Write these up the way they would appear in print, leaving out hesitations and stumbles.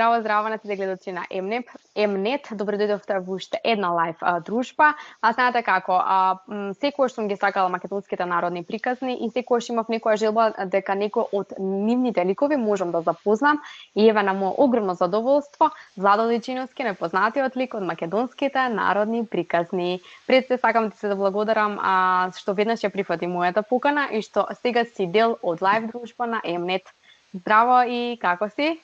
Здраво, здраво на сите гледачи на Емнет. Добро дојдовте во уште една лайв дружба. Знаете како, секогаш сум ги сакала македонските народни приказни и секогаш имав некоја желба дека некој од нивните ликови можам да запознам. И еве на моје огромно задоволство, Владо Дечиновски, непознатиот лик од македонските народни приказни. Пред се сакам да се заблагодарам што веднаш ја прифати мојата покана и што сега си дел од лайв дружба на Емнет. Здраво и како си?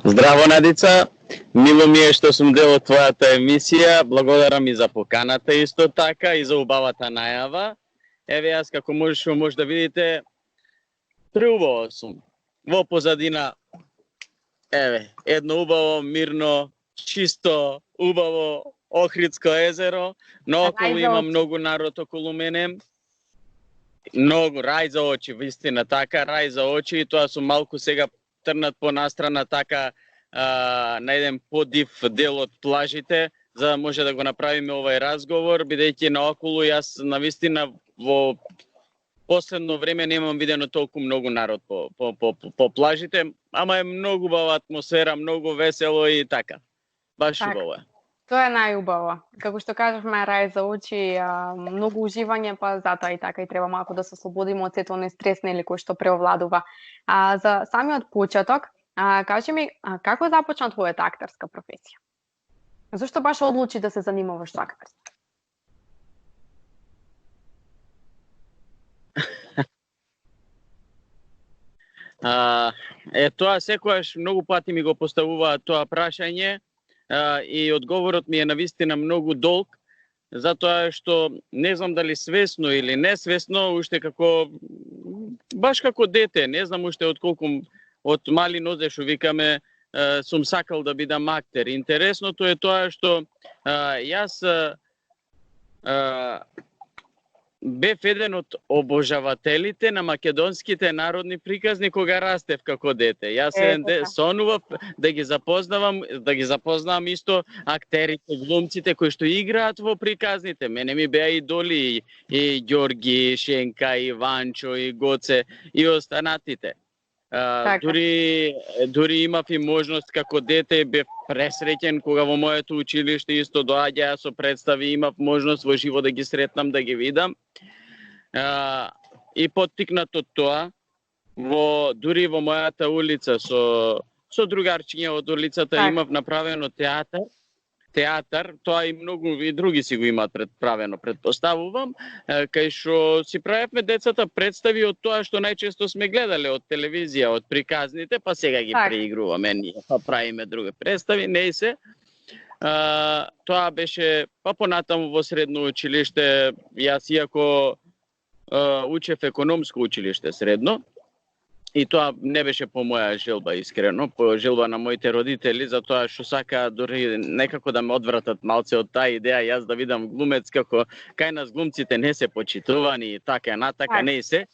Здраво, Надица. Мило ми е што сум дел од твојата емисија. Благодарам и за поканата исто така и за убавата најава. Еве јас како може да видите, преубаво сум. Во позадина, еве, едно убаво, мирно, чисто, убаво Охридско езеро. Наоколу има многу народ околу мене. Многу рај за очи, вистина така, рај за очи и тоа сум малку сега трнат по настрана така на еден подив дел од плажите, за да може да го направиме овај разговор, бидејќи наоколу јас навистина во последно време немам видено толку многу народ по плажите, ама е многу убава атмосфера, многу весело и така. Баш убаво е. Тоа е најубаво. Како што кажавме, рај за очи, многу уживање, па затоа и така и треба малку да се ослободиме од сето оној стрес нели кој што преовладува. За самиот почеток, кажи ми како започна твојата актерска професија? Зошто баш одлучи да се занимаваш со актерство? Тоа секогаш многу пати ми го поставуваат тоа прашање. И одговорот ми е навистина многу долг, затоа што не знам дали свесно или несвесно, уште баш како дете, не знам уште од колку, од мали нозе што викаме, сум сакал да бидам актер. Интересното е тоа што јас бев еден од обожавателите на македонските народни приказни кога растев како дете. Јас еден ден сонував да ги запознавам исто актерите, глумците кои што играат во приказните. Мене ми беа идоли и Ѓорги, Шенка, и Ванчо, и Гоце и останатите. Дури имав и можност како дете, бев пресреќен кога во моето училиште исто доаѓаа со представи, имав можност во живо да ги сретнам, да ги видам. И поттикнат од тоа, дури во мојата улица со другарчиња од улицата имав направено театар, тоа и многу и други си го имаат правено, предпоставувам, кај што си правевме децата представи од тоа што најчесто сме гледале од телевизија, од приказните, па сега ги преигруваме ние, па правиме други представи, не се. Тоа беше, па понатаму во средно училиште, јас иако учев економско училиште средно, и тоа не беше по моја желба искрено, по желба на моите родители, затоа што сака дури некако да ме одвратат малце од таа идеја, јас да видам глумец како кај нас глумците не се почитувани и така натака, не се,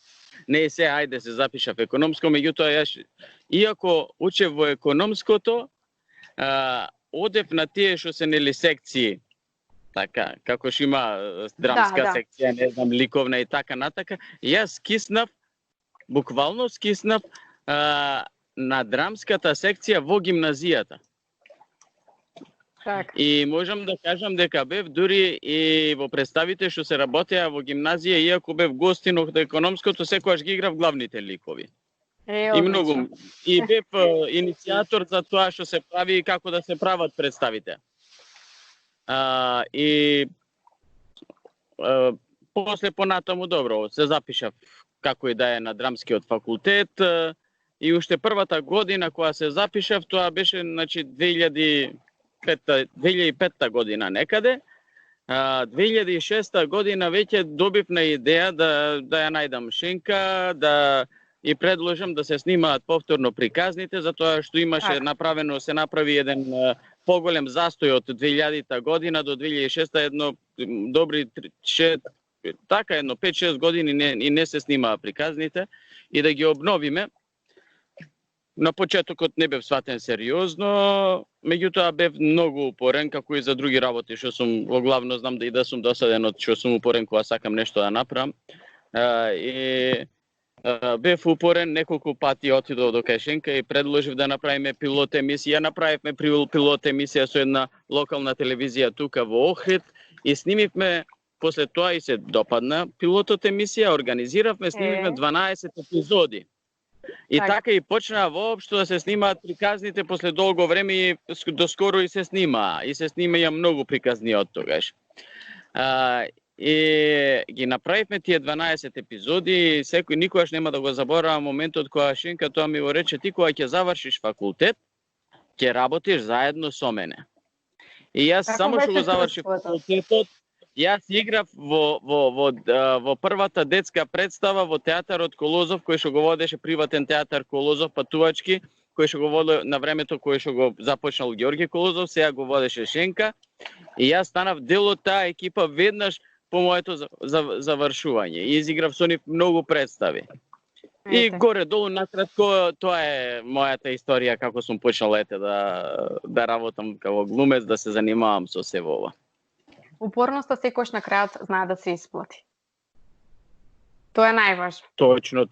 ајде се запишав економско, меѓутоа јас иако учев во економското, одев на тие што се нели секции, така, како што има драмска секција, не знам, ликовна и така натака, јас буквално скиснав на драмската секција во гимназијата. И можам да кажам дека бев дури и во представите што се работеа во гимназија, иако бев гостин од економското, секогаш ги играв главните ликови. И бев иницијатор за тоа што се прави и како да се прават представите. И после понатаму добро, се запишав како и да е на драмскиот факултет и уште првата година кога се запишав, тоа беше 2005 година некаде. 2006 година веќе добив на идеја да ја најдам Шенка, да и предложам да се снимаат повторно приказните, затоа што имаше се направи еден поголем застој од 2000 година до 2006 едно добри 5-6 години и не се снимаа приказните и да ги обновиме. На почетокот не бев сватен сериозно, меѓутоа бев многу упорен, како и за други работи што сум во главно знам да сум досаден од што сум упорен кога сакам нешто да направам. И бев упорен, неколку пати отидов до Кајшенка и предложив да направиме пилот емисија. Направивме пилот емисија со една локална телевизија тука во Охрид и снимивме, после тоа и се допадна пилотот емисија, организиравме, снимивме 12 епизоди. И така и почнаа воопшто да се снимаат приказните после долго време и доскоро и се снимаа. И се снимаја многу приказни од тогаш. И ги направивме тие 12 епизоди и секој никогаш нема да го заборавам моментот кога Шенка тоа ми го рече: ти кога ќе завршиш факултет, ќе работиш заедно со мене. И јас само што го завршив факултетот, јас играв во првата детска представа во театарот Колозов, кој што го водеше приватен театар Колозов, патувачки, кој што го води на времето кој што го започнал Ѓорѓе Колозов, сега го водеше Шенка. И јас станав дел од таа екипа веднаш по моето завршување. И изиграв со нив многу представи. И горе-долу накратко тоа е мојата историја како сум почнал да работам како глумец, да се занимавам со се ова. Упорноста секојаш на крајот знае да се исплати. Тоа е најважно. Точно.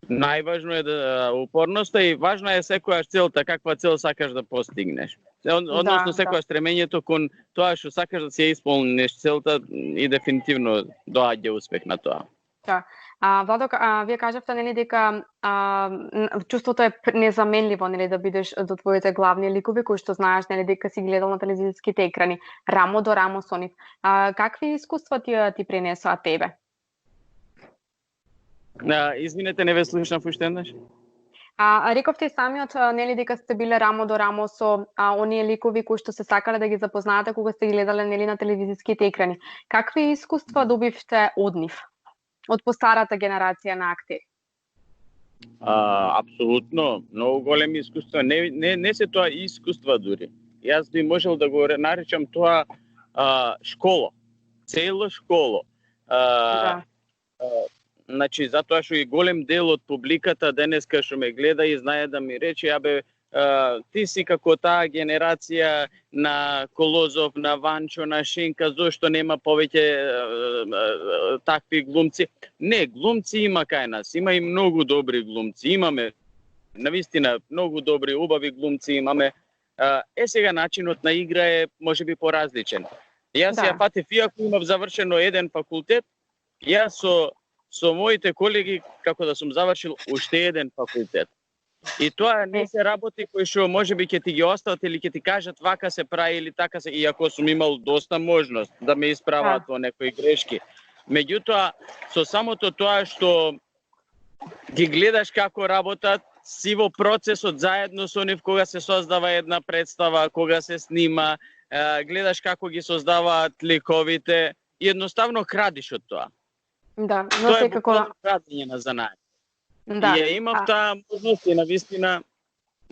Најважно е упорноста и важна е секојаш целта, каква цел сакаш да постигнеш. Односно секојаш стремењето кон тоа што сакаш да се исполниш целта и дефинитивно доаѓа успех на тоа. Да. Владо, вие кажавте нели дека чувството е незаменливо нели да бидеш до твоите главни ликови кои што знаеш нели дека си гледал на телевизиските екрани рамо до рамо со нив. Какви искуства ти пренесоа тебе? Извинете, не ве слушнав уште еднаш. Рековте и самиот нели дека сте биле рамо до рамо со оние ликови кои што се сакале да ги запознаете кога сте гледале нели на телевизиските екрани. Какви искуства добивте од нив? Од постарата генерација на актери? Апсолутно, многу големи искуства. Не се тоа искуства дури. Јас би можел да го наречам тоа школа. Цело школа. Значи, затоа што и голем дел од публиката денеска што ме гледа и знае да ми рече: ти си како таа генерација на Колозов, на Ванчо, на Шенка, зошто нема повеќе такви глумци? Не, глумци има кај нас, има и многу добри глумци, имаме навистина многу добри, убави глумци имаме. Сега начинот на игра е можеби поразличен. Јас ја фатев, иако имав завршено еден факултет, јас со моите колеги како да сум завршил уште еден факултет. И тоа не се работи кои што можеби ќе ти ги остават или ќе ти кажат вака се прави или така се, иако сум имал доста можност да ме исправат во некои грешки. Меѓутоа, со самото тоа што ги гледаш како работат, си во процесот заедно со нив кога се создава една представа, кога се снима, гледаш како ги создаваат ликовите и едноставно крадиш од тоа. Да, но секако крадење на занае. Да. И имав таа можност и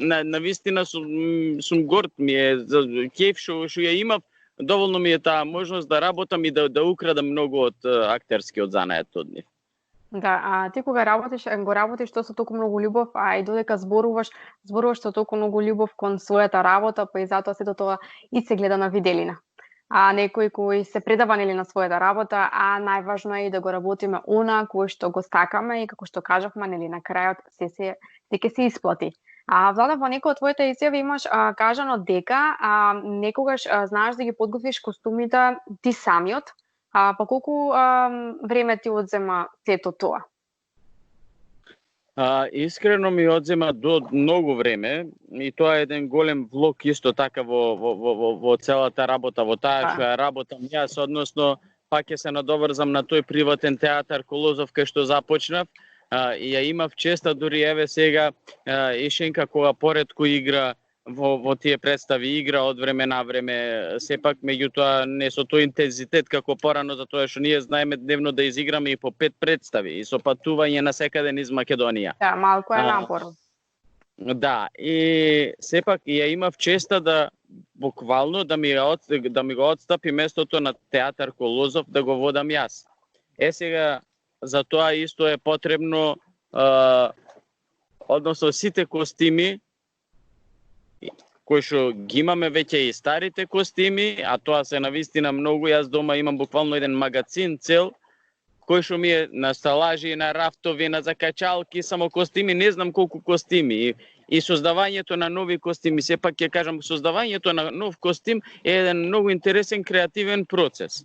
навистина сум горд, ми е за кеф што ја имав, доволно ми е таа можност да работам и да украдам многу од актерскиот занает од нив. Да, ти кога го работиш тоа со толку многу љубов, и додека зборуваш со толку многу љубов кон својата работа, па и затоа сето тоа и се гледа на виделина. Некои кои се предавани на својата работа, најважно е и да го работиме она кој што го стакаме и како што кажавме, нели на крајот се ќе се исплати. Влада, во некој од твоите изјави имаш кажано дека некогаш знаеш да ги подготвиш костумите ти самиот, па колку време ти одзема сето тоа? Искрено ми одзема до многу време и тоа е еден голем влог исто така во целата работа, во таа што ја работам јас, односно пак ќе се надоврзам на тој приватен театар Колозов кај што започнав и ја имав честа дури еве сега и Шенка кога поредко игра во тие представи, игра од време на време, сепак меѓутоа не со тој интензитет како порано, затоа што ние знаеме дневно да изиграме и по 5 представи и со патување на секаде низ Македонија. Да, малку е напорно. Да, и сепак ја имав честа да буквално да ми го отстапи местото на театар Колозов да го водам јас. Сега за тоа исто е потребно односно сите костими кои што ги имаме веќе и старите костими, а тоа се навистина многу. Јас дома имам буквално еден магазин цел кој што ми е на сталажи, на рафтови, на закачалки, само костими, не знам колку костими. И создавањето на нови костими, сепак ќе кажам, создавањето на нов костим е еден многу интересен креативен процес.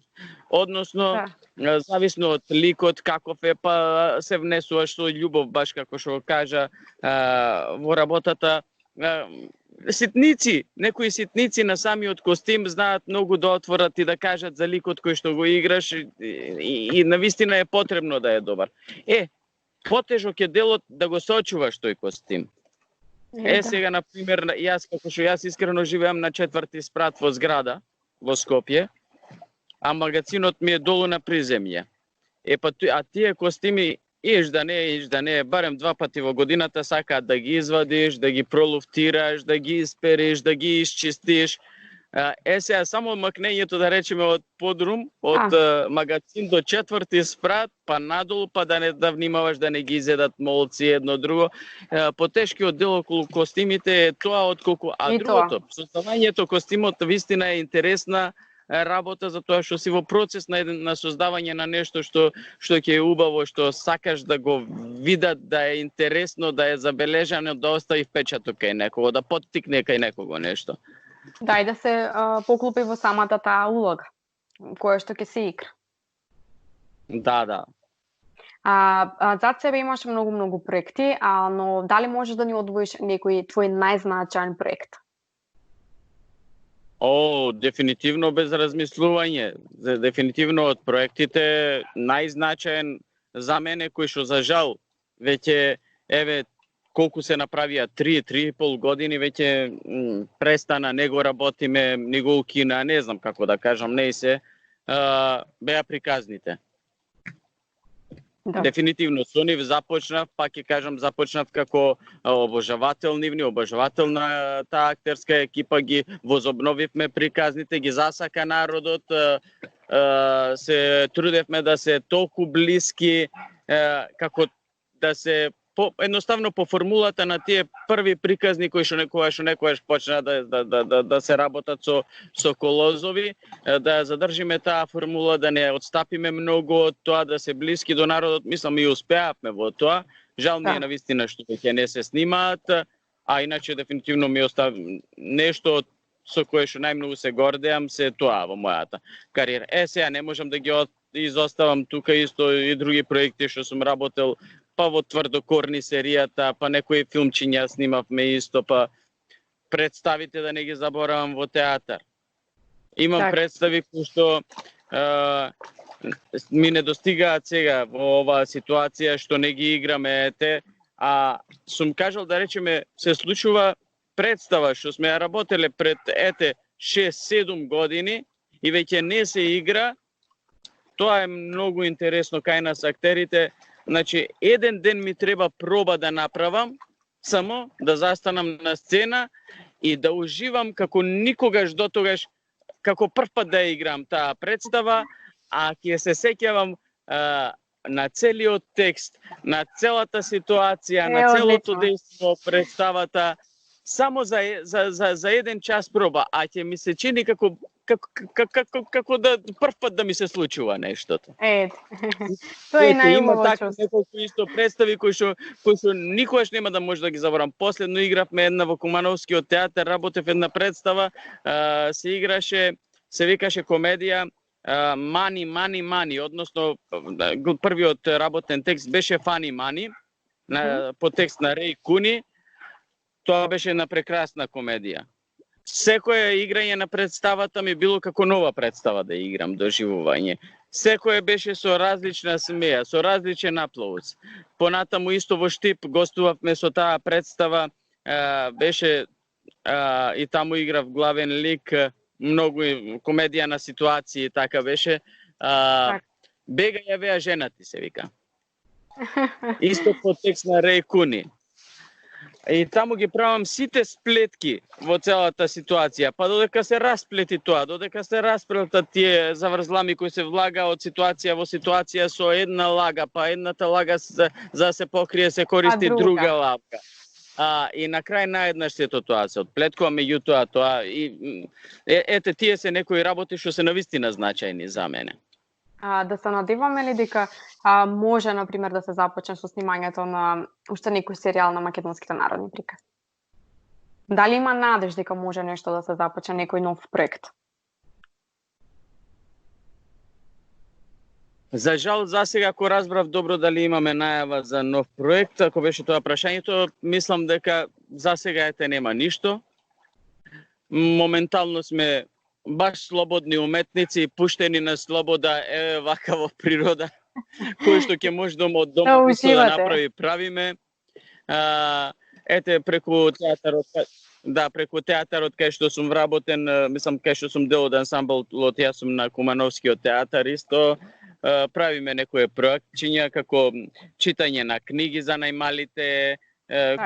Односно, зависно од ликот, каков е, па се внесуваш со љубов, баш како што кажа во работата. Ситници, некои ситници на самиот костим знаат многу да отворат и да кажат за ликот кој што го играш и навистина е потребно да е добар. Потежок е делот да го сочуваш тој костим. Сега, например, јас искрено живеам на 4-ти спрат во зграда во Скопје, а магазинот ми е долу на приземје. А тие костими иш да не, барем 2 пати во годината сакаат да ги извадиш, да ги пролуфтираш, да ги испериш, да ги исчистиш. Сега само макнењето, да речеме, од подрум, од магазин до 4-ти спрат, па надолу, па да внимаваш да не ги изедат молци едно друго. Потешкиот дел околу костимите е тоа отколку... А другото, создавањето костимот вистина е интересна работа, затоа што си во процес на создавање на нешто што ќе е убаво, што сакаш да го видат, да е интересно, да е забележано, да остави впечаток кај некого, да поттикне кај некого нешто. Да, и да се поклопи во самата таа улога, која што ќе се игра. Да. Зад себе имаш многу проекти, но дали можеш да ни одвоиш некој твој најзначаен проект? Дефинитивно без размислување. Дефинитивно од проектите најзначаен за мене, кој што за жал веќе колку се направија 3,5 години, веќе престана, не го работиме, не го укина, не знам како да кажам, не се, беа приказните. Да. Дефинитивно со нив започнав, пак ќе кажам, започнав како обожавател нивни, обожавател на таа актерска екипа, ги возобновивме приказните, ги засака народот, се трудевме да се толку блиски, како да се едноставно по формулата на тие први приказни кои што некојаш почна да се работат со колозови, да задржиме таа формула, да не отстапиме многу од тоа, да се блиски до народот. Мислам и успеавме во тоа. Жал ми е навистина што веќе не се снимаат, а иначе дефинитивно ми остави нешто со кое што најмногу се гордеам, се тоа во мојата кариера. Сега не можам да ги изоставам тука исто и други проекти што сум работел, па во Тврдокорни серијата, па некои филмчиња снимавме исто, па представите, да не ги заборавам, во театар. Имам представи кои што ми не достигаат сега во оваа ситуација што не ги играме, а сум кажал, да речеме, се случува представа што сме ја работеле пред 6-7 години и веќе не се игра. Тоа е многу интересно кај нас актерите. Значи, еден ден ми треба проба да направам, само да застанам на сцена и да уживам како никогаш дотогаш, како прв пат да играм таа представа, а ќе се сеќавам на целиот текст, на целата ситуација, на целото дејство представата, само за еден час проба, а ќе ми се чини како да прв пат да ми се случува нештото. Тоа е најубаво чувство. Има неколку исто представи кои што никогаш нема да може да ги заборам. Последно игравме една во Кумановскиот театар, работев една представа, се играше, се викаше комедија Мани, односно првиот работен текст беше Фани Мани, по текст на Реј Куни. Тоа беше една прекрасна комедија. Секое играње на представата ми било како нова представа да играм, доживување. Секое беше со различна смеја, со различен аплауз. Понатаму исто во Штип гостувавме со таа представа, беше и таму играв главен лик, многу комедија на ситуации, така беше. Бега ја веа женати, се вика. Исто по текст на Реј Куни. И таму ги правам сите сплетки во целата ситуација, па додека се расплети тоа, додека се расплетат тие заврзлами кои се влага од ситуација во ситуација со една лага, па едната лага за да се покрие се користи друга лага. И на крај наеднаш сето тоа се отплеткува, меѓутоа тоа и тие се некои работи што се навистина значајни за мене. Да се надеваме ли дека може, например, да се започне со снимањето на уште некој серијал на македонските народни приказни? Дали има надеж дека може нешто да се започне, некој нов проект? За жал, засега, ако разбрав добро дали имаме најава за нов проект, ако беше тоа прашањето, мислам дека засега нема ништо. Моментално сме баш слободни уметници, пуштени на слобода, вака во природа, кој што ќе можеме од дома да направи, правиме. Преку театарот, преку театарот кај што сум вработен, мислам кај што сум дел од ансамблот, јас сум на Кумановскиот театар исто, правиме некои проектчиња како читање на книги за најмалите,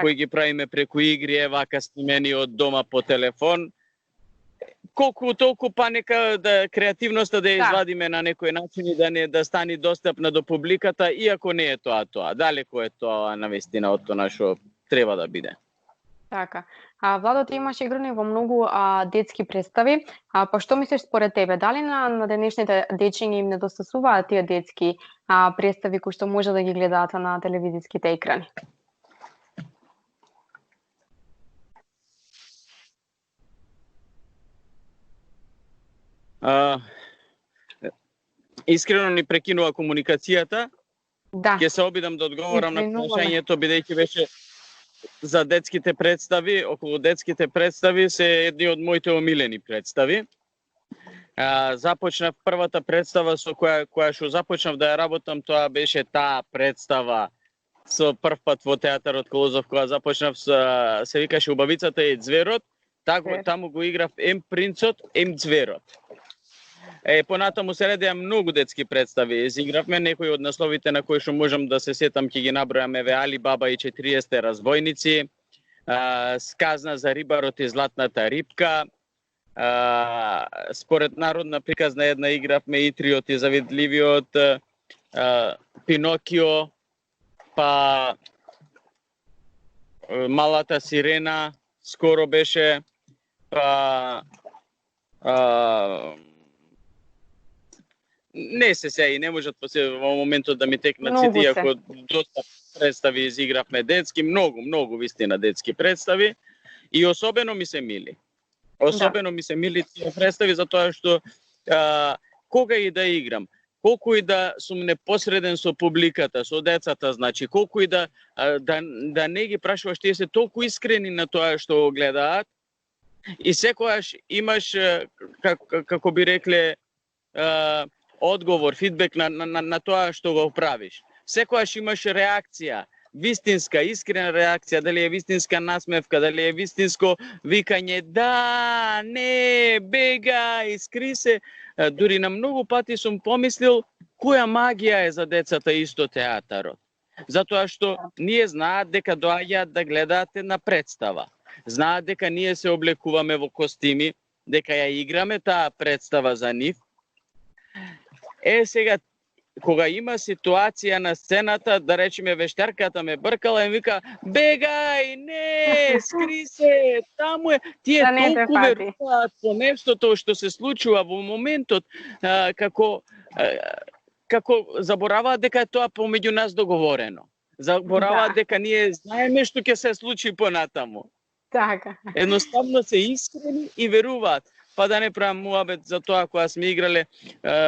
кои ги правиме преку игри, вака снимени од дома по телефон. Колку толку па нека да креативноста да ја извадиме на некој начин и да стане достапна до публиката, иако не е тоа. Далеко е тоа навистина од тоа што треба да биде. Така. Владо, ти имаш играни во многу детски представи. Па што мислиш според тебе? Дали на денешните дечиња им недостасуваат тие детски представи кои што може да ги гледаат на телевизиските екрани? Искрено ни прекинува комуникацијата. Да. Ќе се обидам да одговорам на прашањето, бидејќи беше за детските представи. Околу детските представи се едни од моите омилени представи. Започнав првата представа со која што започнав да ја работам, тоа беше таа представа со прв пат во театарот Колозов, кога започнав се викаше Убавицата и ѕверот. Таму го играв ем принцот, ем ѕверот. Понатаму се редеа многу детски представи. Изигравме некои од насловите на кои што можам да се сетам, ќе ги набројаме, Али Баба и 40 разбойници, Сказна за рибарот и златната рибка, според народна приказна една игравме Итриот и завидливиот, Пинокио, па Малата сирена, скоро беше, па не се сеја и не можат во моментот да ми текнат сите, иако доста представи изигравме детски, многу вистина детски представи и особено ми се мили. Особено ми се мили тие представи затоа што кога и да играм, колку и да сум непосреден со публиката, со децата, значи, колку и да не ги прашуваш, тие се толку искрени на тоа што го гледаат и секогаш имаш, како би рекле, одговор, фидбек на тоа што го правиш. Секогаш имаш реакција, вистинска, искрена реакција, дали е вистинска насмевка, дали е вистинско викање да, не, бега, искри се. Дури на многу пати сум помислил која магија е за децата исто театарот. Затоа што ние знаат дека доаѓаат да гледаат една представа. Знаат дека ние се облекуваме во костими, дека ја играме таа представа за нив. Сега, кога има ситуација на сцената, да речеме вештарката ме бркала и вика бегај, не, скри се, таму е. Тие толку веруваат по нештото што се случува во моментот, како забораваат дека е тоа помеѓу нас договорено. Забораваат дека ние знаеме што ќе се случи понатаму. Така. Едноставно се искрени и веруваат. Па да не правам муабет за тоа кога сме играле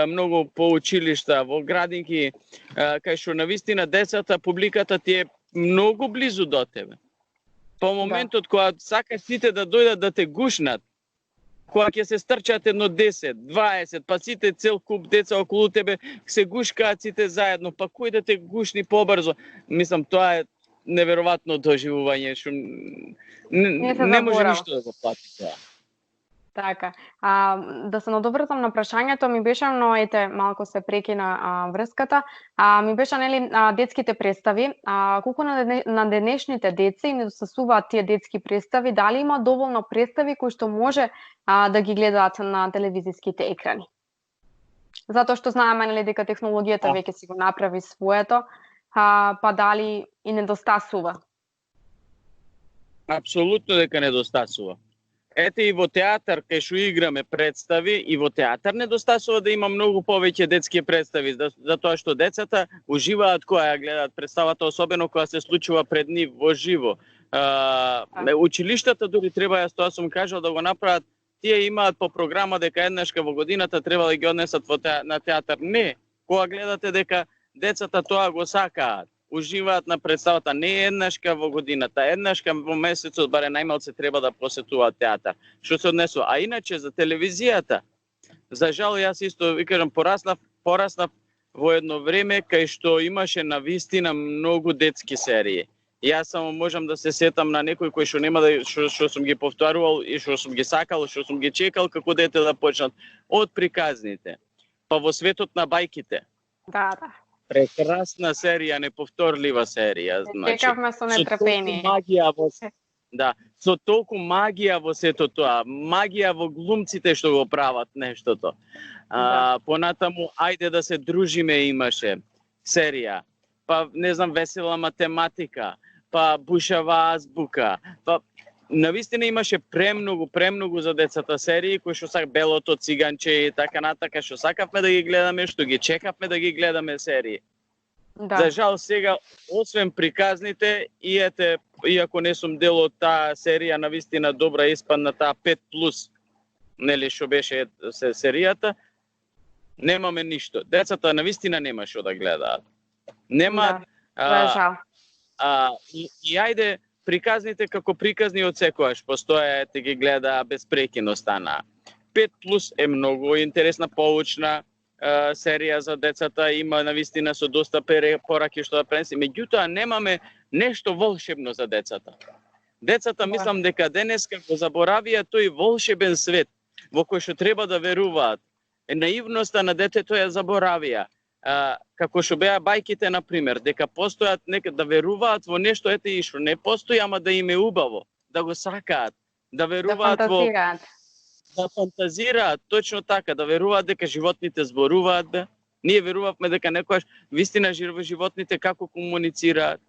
многу по училишта, во градинки, кај што навистина децата, публиката ти е многу близу до тебе. По моментот кога сакаш сите да дојдат да те гушнат, кога ќе се стрчат едно 10, 20, па сите цел куп деца околу тебе се гушкаат сите заедно, па кој да те гушни побрзо. Мислам, тоа е неверојатно доживување, што не може ништо да го плати тоа. Така. Да се надоврзам на прашањето, ми беше, но ете, малку се прекина врската. Ми беше, нели, детските представи. Колку на денешните деца им недостасуваат тие детски представи, дали има доволно представи кои што може да ги гледаат на телевизиските екрани? Затоа што знаеме, нели, дека технологијата веќе си го направи своето, па дали и недостасува? Апсолутно дека недостасува. ете и во театар кај што играме представи, и во театар недостасува да има многу повеќе детски представи, затоа што децата уживаат кога ја гледаат представата, особено кога се случува пред нив во живо. Училиштата дури треба, јас тоа сум кажал, да го направат. Тие имаат по програма дека еднашка во годината треба да ги однесат на театар. Не, кога гледате дека децата тоа го сакаат, уживаат на представата, не еднашка во годината, еднашка во месецот, баре најмалце треба да посетуваат театар. Што се однесува. А иначе за телевизијата, за жал јас исто ви кажам, пораснав во едно време кај што имаше навистина многу детски серии. Јас само можам да се сетам на некои кои што нема да што сум ги повторувал и што сум ги сакал, што сум ги чекал како дете да почнат од приказните, па во светот на бајките. Да. Прекрасна серија, неповторлива серија, значи. Чекавме со нетрпение. Со толку магија во сето тоа, магија во глумците што го прават нештото. Понатаму, ајде да се дружиме имаше серија. Па не знам, весела математика, па бушава азбука, па навистина имаше премногу за децата серии кои што сак Белото циганче и така натака, што сакавме да ги гледаме, што ги чекавме да ги гледаме серии. Да. За жал сега, освен приказните, иако не сум дел од таа серија, навистина добра испадна таа 5+, нели што беше серијата, немаме ништо. Децата навистина нема што да гледаат. Нема. И ајде, приказните како приказни од секојаш постоја, те ги гледа без прекино стана. 5+ е многу интересна, поучна серија за децата, има навистина со доста пораки што да пренеси, меѓутоа немаме нешто волшебно за децата. Децата мислам дека денеска го заборавија тој волшебен свет во кој што треба да веруваат. Наивноста на детето ја заборавија. Како што беа бајките, например, дека постојат да веруваат во нешто, ете и што не постои, ама да им е убаво, да го сакаат, да веруваат да фантазираат, точно така, да веруваат дека животните зборуваат, Ние верувавме дека некојаш вистина животните како комуницираат.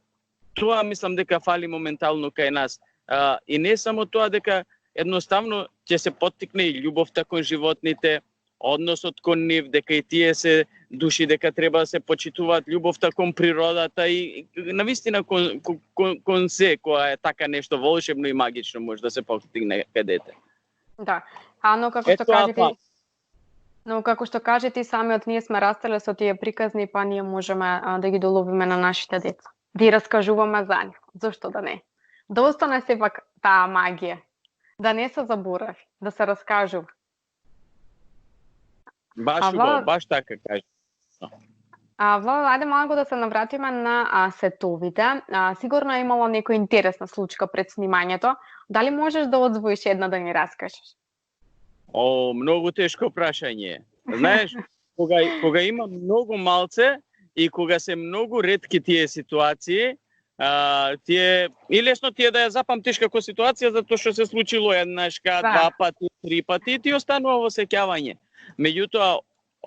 Тоа мислам дека фали моментално кај нас. И не само тоа, дека едноставно ќе се поттикне и љубовта кон животните, односот кон нив, дека и тие се души, дека треба да се почитуваат, љубовта кон природата и навистина кон се, која е така нешто волшебно и магично може да се постигне кај дете. Да, но како што кажете, самиот ние сме растеле со тие приказни, па ние можеме да ги доловиме на нашите деца. Да ги раскажуваме за нив. Зошто да не? Да остане сепак таа магија. Да не се заборави, да се раскажува. Баш така кажа. Влада, ајде малку да се навратиме на сетовите. Сигурно е имало некоја интересна случка пред снимањето. Дали можеш да одвоиш една да ни раскажеш? Многу тешко прашање. Знаеш, кога има многу малце и кога се многу ретки тие ситуации, и лесно ти е да ја запамтиш како ситуација затоа што се случило еднашка, два пати, три пати и ти останува во сеќавање. Меѓутоа,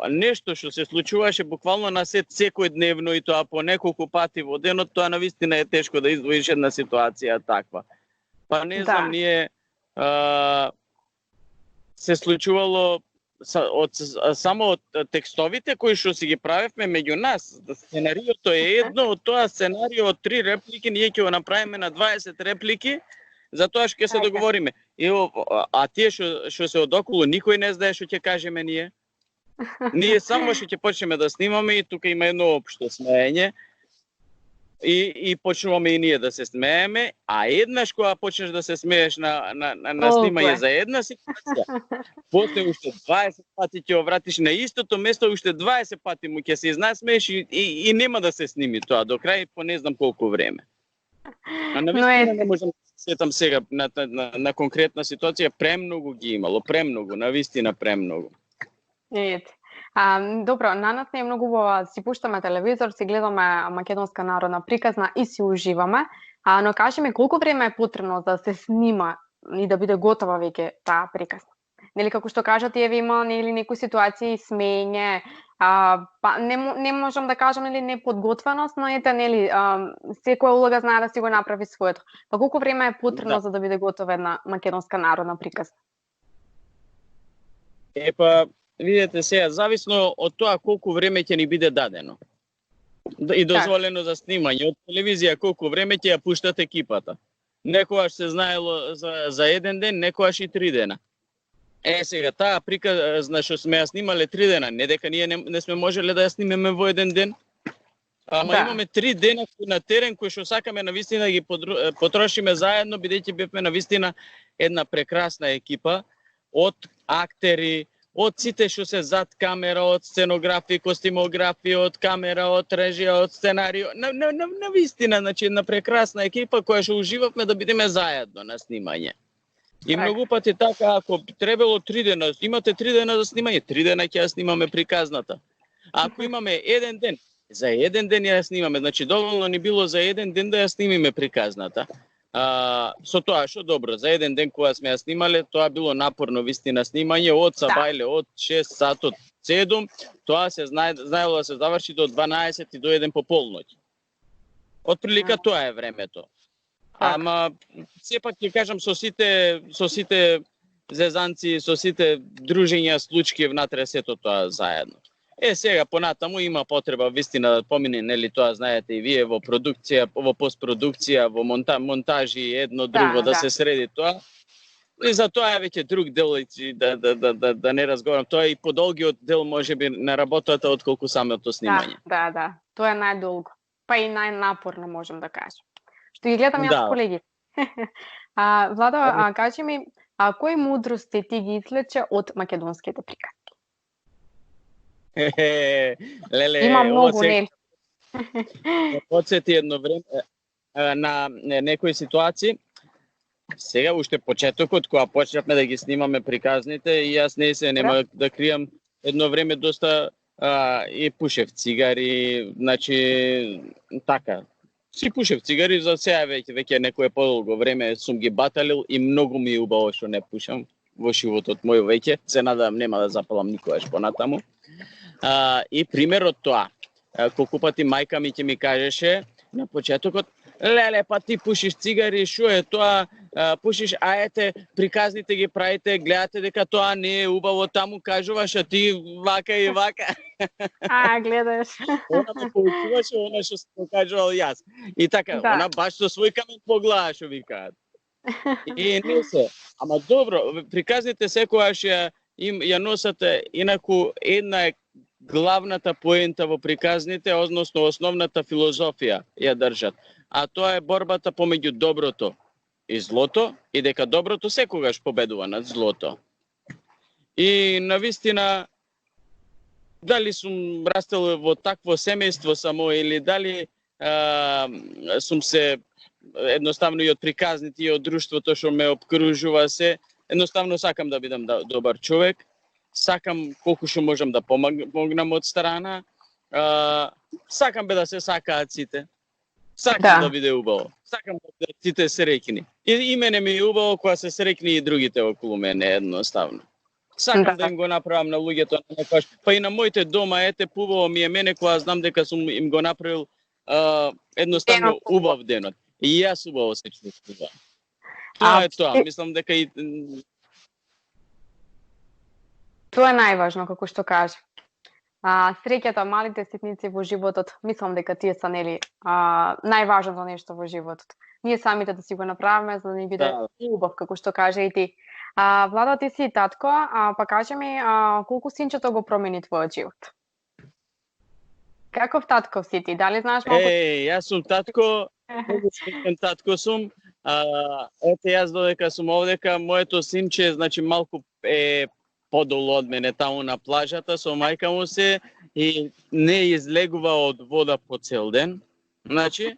нешто што се случуваше буквално на секој дневно и тоа по неколку пати во денот, тоа навистина е тешко да издвоиш една ситуација таква. Па не знам, ние се случувало само од текстовите кои што си ги правевме меѓу нас. Сценариото е едно, од тоа сценарио од 3 реплики, ние ќе го направиме на 20 реплики, затоа што ќе се договориме. А тие што се одоколу, никој не знае што ќе кажеме ние. Ние само што ќе почнеме да снимаме и тука има едно општо смеење. И почнуваме и ние да се смееме, а еднаш кога почнеш да се смееш на снимање за една ситуација, после уште 20 пати ќе вратиш на истото место, уште 20 пати му ќе се изнасмееш и нема да се сними тоа до крај по не знам колку време. Навистина не можам да се сетам сега на конкретна ситуација, премногу ги имало, навистина премногу. Ете. Добро, на нас не е многу убаво, си пуштаме телевизор, си гледаме македонска народна приказна и си уживаме, но кажи ми колку време е потребно да се снима и да биде готова веќе таа приказна? Нели како што кажат, еве има нели некои ситуации смење, Па не можам да кажам нели неподготвеност, но ете нели секоја улога знае да си го направи своето. Па колку време е потребно Да. за да биде готова една македонска народна приказна? Епа, видете сега, зависно од тоа колку време ќе ни биде дадено. И дозволено за снимање. Од телевизија колку време ќе ја пуштат екипата. Некогаш се знаело за еден ден, некогаш и 3 дена. Сега, таа приказна што сме ја снимале 3 дена, не дека ние не сме можеле да ја снимеме во еден ден. Ама имаме 3 дена на терен кои што сакаме навистина да ги потрошиме заедно, бидејќи бевме навистина една прекрасна екипа од актери, од сите што се зад камера, од сценографи, костимографи, од камера, од режија, од сценарио. Навистина, значи една прекрасна екипа која што уживавме да бидеме заедно на снимање. И многу пати така, ако требало 3 дена, имате 3 дена за снимање, 3 дена ќе ја снимаме приказната. Ако имаме еден ден, за еден ден ја снимаме, значи доволно ни било за еден ден да ја снимиме приказната. Со тоа што добро, за еден ден кога сме ја снимале, тоа било напорно вистина снимање, од сабајле, од 6 сатот 7, тоа се знаело да се заврши до 12 и до 1 по полноќ. Отприлика тоа е времето. Ама сепак ќе кажам со сите зезанци, со сите дружења, случки внатре сето тоа заедно. Сега понатаму има потреба вистина да помине, нели тоа знаете и вие, во продукција, во постпродукција, во монтажи, едно друго да се среди тоа. И за тоа е веќе друг дел да не разговарам. Тоа е и подолгиот дел можеби на работата отколку самото снимање. Да. Тоа е најдолго. Па и најнапорно можам да кажам. Што ги гледам јас колеги. Владо, кажи ми, кои мудрости ти ги извлече од македонските приказки? Леле, има многу, не? Подсети едно време на некои ситуации. Сега уште почетокот кога почнавме да ги снимаме приказните и јас нема да кријам, едно време доста и пушев цигари, значи така. Си пушев цигари, за сега веќе некое подолго време сум ги баталил и многу ми е убаво што не пушам во животот мој веќе. Се надам нема да запалам никогаш понатаму. И пример од тоа, колку пати мајка ми ќе ми кажеше на почетокот, леле, па ти пушиш цигари, шо е тоа, пушиш, ете, приказните ги правите, гледате дека тоа не е убаво, таму кажуваш, а ти вака и вака. Гледаш. Она ме поучуваше, она што се покажувал јас. И така, она баш со свој камен погледа, што викаат. И не се. Ама добро, приказните секогаш ја носате, инаку една е главната поента во приказните, односно основната филозофија ја држат. А тоа е борбата помеѓу доброто и злото, и дека доброто секогаш победува над злото. И навистина, дали сум растел во такво семејство само, или дали сум се едноставно и од приказните и од друштвото што ме обкружува се, едноставно сакам да бидам добар човек, сакам колку што можам да помогнам од страна, сакам да се сакаат сите. Сакам да биде убаво. Сакам да бидат сите среќни. И мене ми е убаво кога се среќни и другите околу мене, едноставно. Сакам да им го направам на луѓето, па и на моите дома, ете, пубаво ми е мене кога знам дека сум им го направил едноставно убав денот. И јас убаво се чувствувам. Тоа е тоа, мислам дека и тоа е најважно, како што кажа. Среќата, малите ситници во животот, мислам дека тие са нели најважното нешто во животот. Ние самите да си го направиме за да ни биде убав, како што кажа и ти. Владо, ти си татко, па кажи ми колку синчето го промени твојот живот? Каков татков си ти? Дали знаеш малку? Јас сум татко, многу среќен татко сум. Ете, јас додека сум овдека, моето синче, значи малку е подолу од мене таму на плажата со мајка му се и не излегува од вода по цел ден. Значи,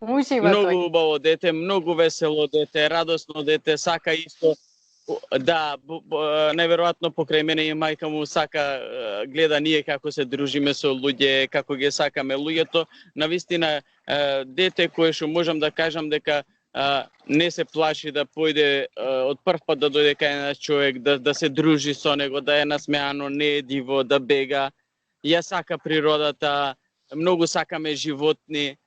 многу убаво дете, многу весело дете, радосно дете, сака исто. Да, неверојатно покрај мене и мајка му сака, гледа ние како се дружиме со луѓе, како ги сакаме луѓето. Навистина, дете кое што можам да кажам дека не се плаши да појде од прв пат да дојде кај нас човек, да се дружи со него, да е насмеано, не е диво, да бега. ја сака природата, многу сакаме животни.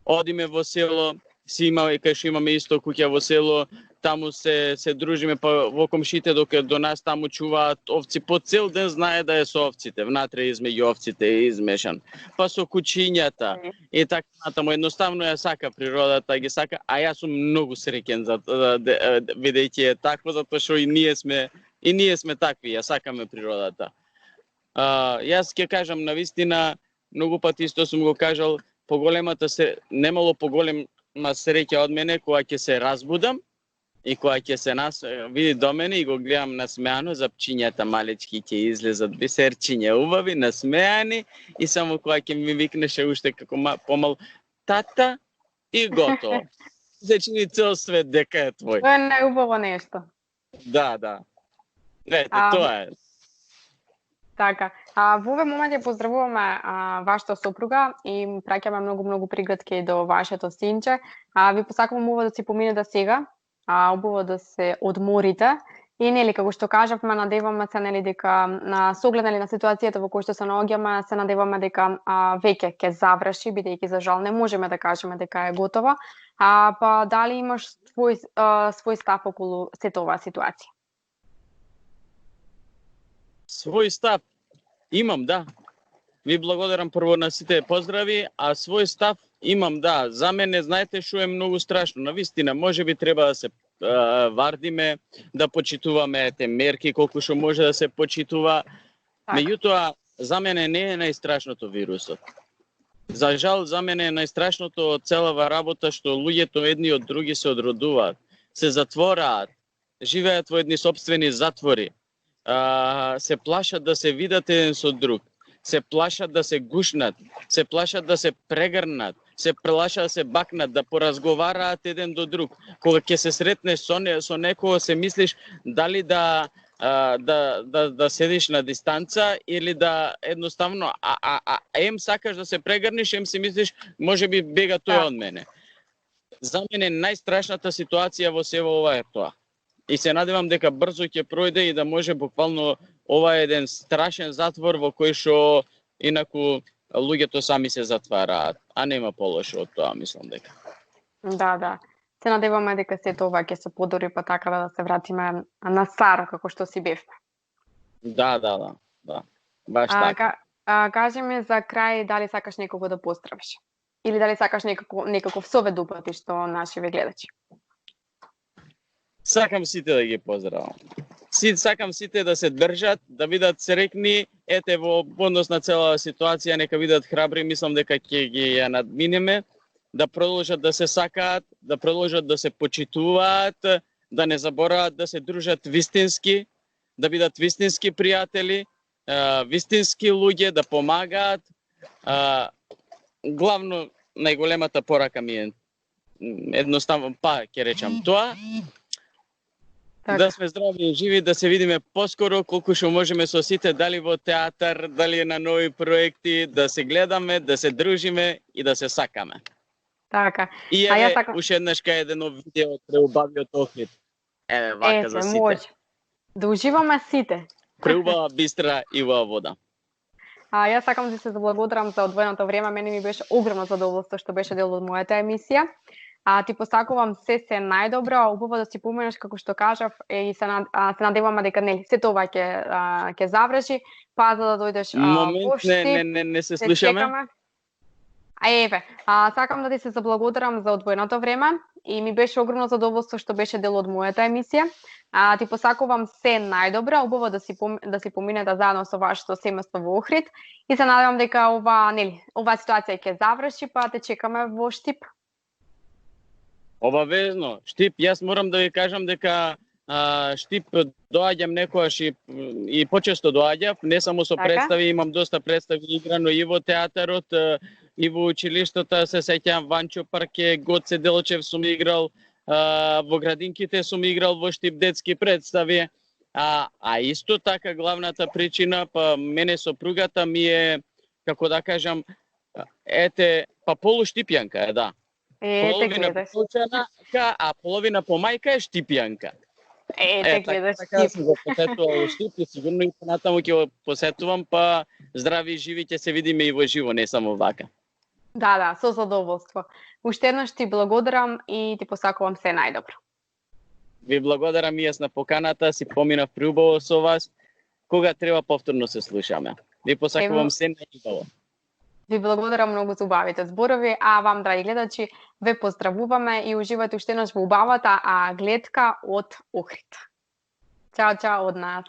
Одиме во село, си имаме, кај што имаме исто куќа во село, таму се дружиме, па во комшите дока до нас таму чуваат овци, по цел ден знае да е со овците, внатре измеѓу овците е измешан. Па со кучињата и така натаму, едноставно ја сака природата, ги сака, а јас сум многу среќен за бидејќи е такво, затоа што и ние сме такви, ја сакаме природата. Јас ќе кажам навистина, многу пати исто сум го кажал, немало поголема среќа од мене кога ќе се разбудам и кога ќе се види до мене и го гледам насмеано, за пчињата малечки ќе излезат бисерчиња убави, насмеани и само кога ќе ми викнеше уште како помал тата и готово. Се чини цел свет дека е твој. Тоа е најубаво нешто. Да. Ете, тоа е. Така, во овој момент ја поздравуваме вашата сопруга и праќаме многу пригратки до вашето синче. Ви посакувам убаво да си поминете сега, убаво да се одморите и нели како што кажавме, надеваме се нели дека со оглед на ситуацијата во која што се наоѓаме, се надеваме дека веќе ќе заврши, бидејќи за жал не можеме да кажеме дека е готова. Па дали имаш свој став околу сета оваа ситуација? Свој став имам, да. Ви благодарам прво на сите поздрави, а свој став имам, да. За мене, знаете што е многу страшно. Навистина, можеби треба да се вардиме, да почитуваме те мерки колку што може да се почитува. Меѓутоа, за мене не е најстрашното вирусот. За жал, за мене е најстрашното од целава работа што луѓето едни од други се одродуваат, се затвораат, живеат во едни сопствени затвори. Се плашат да се видат еден со друг, се плашат да се гушнат, се плашат да се прегрнат, се плашат да се бакнат, да поразговараат еден до друг. Кога ќе се сретнеш со некого, се мислиш дали да седиш на дистанца или да едноставно ем сакаш да се прегрниш, ем си мислиш можеби бега тој од мене. За мене најстрашната ситуација во сево ова е тоа. И се надевам дека брзо ќе пројде и да може буквално ова е еден страшен затвор во кој што инаку луѓето сами се затвараат, а нема полошо од тоа, мислам дека. Да. Се надеваме дека сето ова ќе се подобри, па така да се вратиме на стара како што си бевме. Да. Баш така. Кажи ми за крај дали сакаш некого да поздравиш? Или дали сакаш некаков совет да упатиш што нашиве гледачи? Сакам сите да ги поздравам. Сакам сите да се држат, да бидат среќни, ете во однос на целава ситуација, нека бидат храбри, мислам дека ќе ги ја надминеме, да продолжат да се сакаат, да продолжат да се почитуваат, да не заборават да се дружат вистински, да бидат вистински пријатели, вистински луѓе, да помагаат. Главно, најголемата порака ми е едноставно, ќе речам тоа, така. Да сме здрави и живи, да се видиме поскоро, колку што можеме со сите, дали во театар, дали на нови проекти, да се гледаме, да се дружиме и да се сакаме. Така. И еве, уште еднаш кај едно видео од преубавиот Охрид. Еве, вака за сите. Може. Да уживаме сите. Преубава, бистра и во вода. Јас сакам да се заблагодарам за одвоеното време. Мене ми беше огромно задоволство што беше дел од мојата емисија. Ти посакувам се најдобро, убаво да си поминеш како што кажав и се надеваме дека нели сето ова ќе заврши, па за да дојдеш Момент, не се слушаме. Еве, сакам да ти се заблагодарам за одвоеното време и ми беше огромно задоволство што беше дел од мојата емисија. Ти посакувам се најдобро, убаво да си поминете заедно со вашето семејство во Охрид и се надевам дека ова ситуација ќе заврши, па те чекаме во Штип. Обавезно, Штип, јас морам да ви кажам дека Штип доаѓам некојаш и почесто доаѓав, не само со представи, имам доста представи играно и во театарот, и во училиштата, се сеќавам Ванчо Парке, Гоце Делчев сум играл, во градинките сум играл во Штип детски представи, а исто така главната причина, па мене сопругата ми е, како да кажам, па полуштипјанка е, да. Половина полчанака, а половина помајка е штипјанка. Те гледаш така Штип. сум го посетувал во Штип и сигурно и понатаму ќе го посетувам, па здрави и живи ќе се видиме и во живо, не само вака. Да, со задоволство. Уште еднаш ти благодарам и ти посакувам се најдобро. Ви благодарам и јас на поканата, си поминав приубаво со вас. Кога треба повторно се слушаме. Ви посакувам се најдобро. Ви благодарам многу за убавите зборови, а вам, драги гледачи, ве поздравуваме и уживате уште еднаш во убавата гледка од Охрид. Чао, чао од нас.